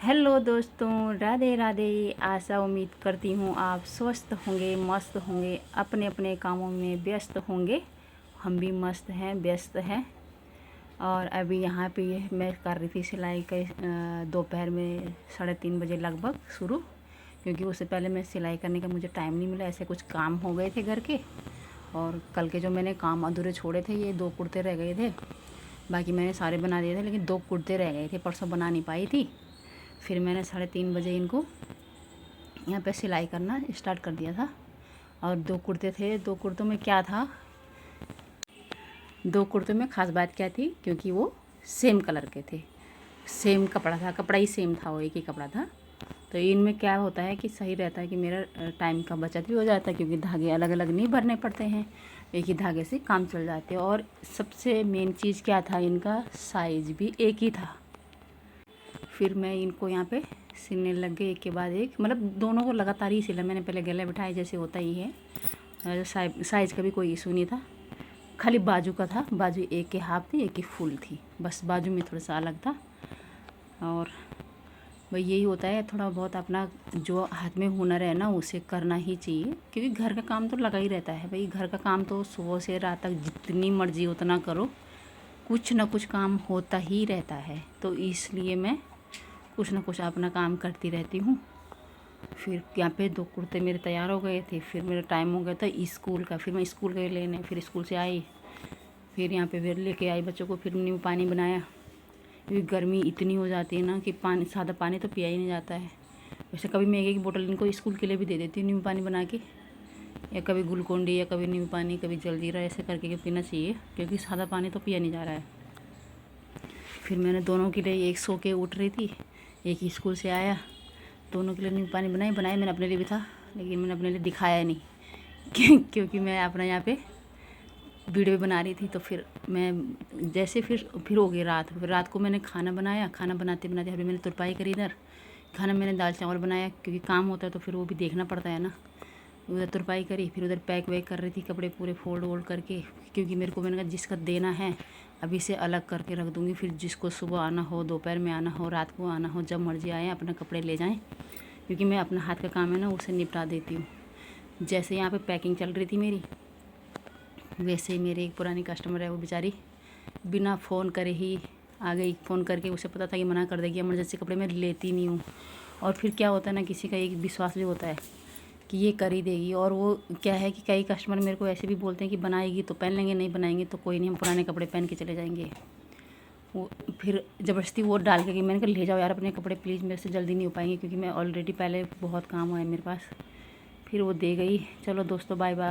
Hello दोस्तों, राधे राधे। आशा उम्मीद करती हूँ आप स्वस्थ होंगे, मस्त होंगे, अपने अपने कामों में व्यस्त होंगे। हम भी मस्त हैं, व्यस्त हैं। और अभी यहाँ पे मैं कर रही थी सिलाई का दोपहर में 3:30 बजे लगभग शुरू, क्योंकि उससे पहले मैं सिलाई करने का मुझे टाइम नहीं मिला। ऐसे कुछ काम हो गए थे घर के, और कल के जो मैंने काम अधूरे छोड़े थे, ये 2 कुर्ते रह गए थे। बाकी मैंने सारे बना दिए थे, लेकिन 2 कुर्ते रह गए थे, परसों बना नहीं पाई थी। फिर मैंने 3:30 बजे इनको यहाँ पे सिलाई करना स्टार्ट कर दिया था। और 2 कुर्ते थे। 2 कुर्तों में क्या था, 2 कुर्तों में ख़ास बात क्या थी, क्योंकि वो सेम कलर के थे, सेम कपड़ा था, कपड़ा ही सेम था, वो एक ही कपड़ा था। तो इनमें क्या होता है कि सही रहता है कि मेरा टाइम का बचत भी हो जाता है, क्योंकि धागे अलग अलग नहीं भरने पड़ते हैं, एक ही धागे से काम चल जाते हैं। और सबसे मेन चीज़ क्या था, इनका साइज़ भी एक ही था। फिर मैं इनको यहाँ पे सिलने लग गई, एक के बाद एक, मतलब दोनों को लगातार ही सिला मैंने। पहले गले बिठाए, जैसे होता ही है। साइज़ का भी कोई इशू नहीं था, खाली बाजू का था। बाजू एक के हाफ थी, एक की फुल थी, बस बाजू में थोड़ा सा अलग था। और भाई यही होता है, थोड़ा बहुत अपना जो हाथ में हुनर है ना, उसे करना ही चाहिए, क्योंकि घर का काम तो लगा ही रहता है भाई। घर का काम तो सुबह से रात तक जितनी मर्जी उतना करो, कुछ ना कुछ काम होता ही रहता है। तो इसलिए मैं कुछ ना कुछ अपना काम करती रहती हूँ। फिर यहाँ पे 2 कुर्ते मेरे तैयार हो गए थे। फिर मेरा टाइम हो गया था स्कूल का, फिर मैं स्कूल गई लेने। फिर स्कूल से आई, फिर यहाँ पे फिर लेके आई बच्चों को। फिर नींबू पानी बनाया, क्योंकि गर्मी इतनी हो जाती है ना कि पानी, सादा पानी तो पिया ही नहीं जाता है। वैसे कभी मैं एक बोतल इनको स्कूल के लिए भी दे देती हूँ नींबू पानी बना के, या कभी ग्लूकोन डी, या कभी नींबू पानी, कभी जलजीरा, ऐसे करके पीना चाहिए, क्योंकि सादा पानी तो पिया नहीं जा रहा है। फिर मैंने दोनों के लिए, एक सो के उठ रही थी, एक ही स्कूल से आया, दोनों के लिए नींबू पानी बनाए मैंने अपने लिए भी था, लेकिन मैंने अपने लिए दिखाया नहीं क्योंकि मैं अपना यहाँ पे वीडियो बना रही थी। तो फिर मैं जैसे फिर हो गई रात। फिर रात को मैंने खाना बनाया, खाना बनाते बनाते अभी मैंने तुरपाई करी। इधर खाना मैंने दाल चावल बनाया, क्योंकि काम होता है तो फिर वो भी देखना पड़ता है ना। उधर तुरपाई करी, फिर उधर पैक वैक कर रही थी, कपड़े पूरे फोल्ड वोल्ड करके, क्योंकि मैंने कहा जिसका देना है अभी से अलग करके रख दूँगी। फिर जिसको सुबह आना हो, दोपहर में आना हो, रात को आना हो, जब मर्जी आए अपना कपड़े ले जाएं, क्योंकि मैं अपना हाथ का काम है ना, उसे निपटा देती हूँ। जैसे यहाँ पे पैकिंग चल रही थी मेरी, वैसे ही मेरी एक पुरानी कस्टमर है, वो बेचारी बिना फ़ोन करे ही आ गई। फ़ोन करके उसे पता था कि मना कर देगी, इमरजेंसी कपड़े मैं लेती नहीं हूँ। और फिर क्या होता है ना, किसी का एक विश्वास भी होता है कि ये कर ही देगी। और वो क्या है कि कई कस्टमर मेरे को ऐसे भी बोलते हैं कि बनाएगी तो पहन लेंगे, नहीं बनाएंगे तो कोई नहीं, हम पुराने कपड़े पहन के चले जाएंगे। वो फिर ज़बरदस्ती वो डाल के गई। मैंने कहा ले जाओ यार अपने कपड़े प्लीज़, मेरे से जल्दी नहीं हो पाएंगे, क्योंकि मैं ऑलरेडी पहले बहुत काम है मेरे पास। फिर वो दे गई। चलो दोस्तों, बाय बाय।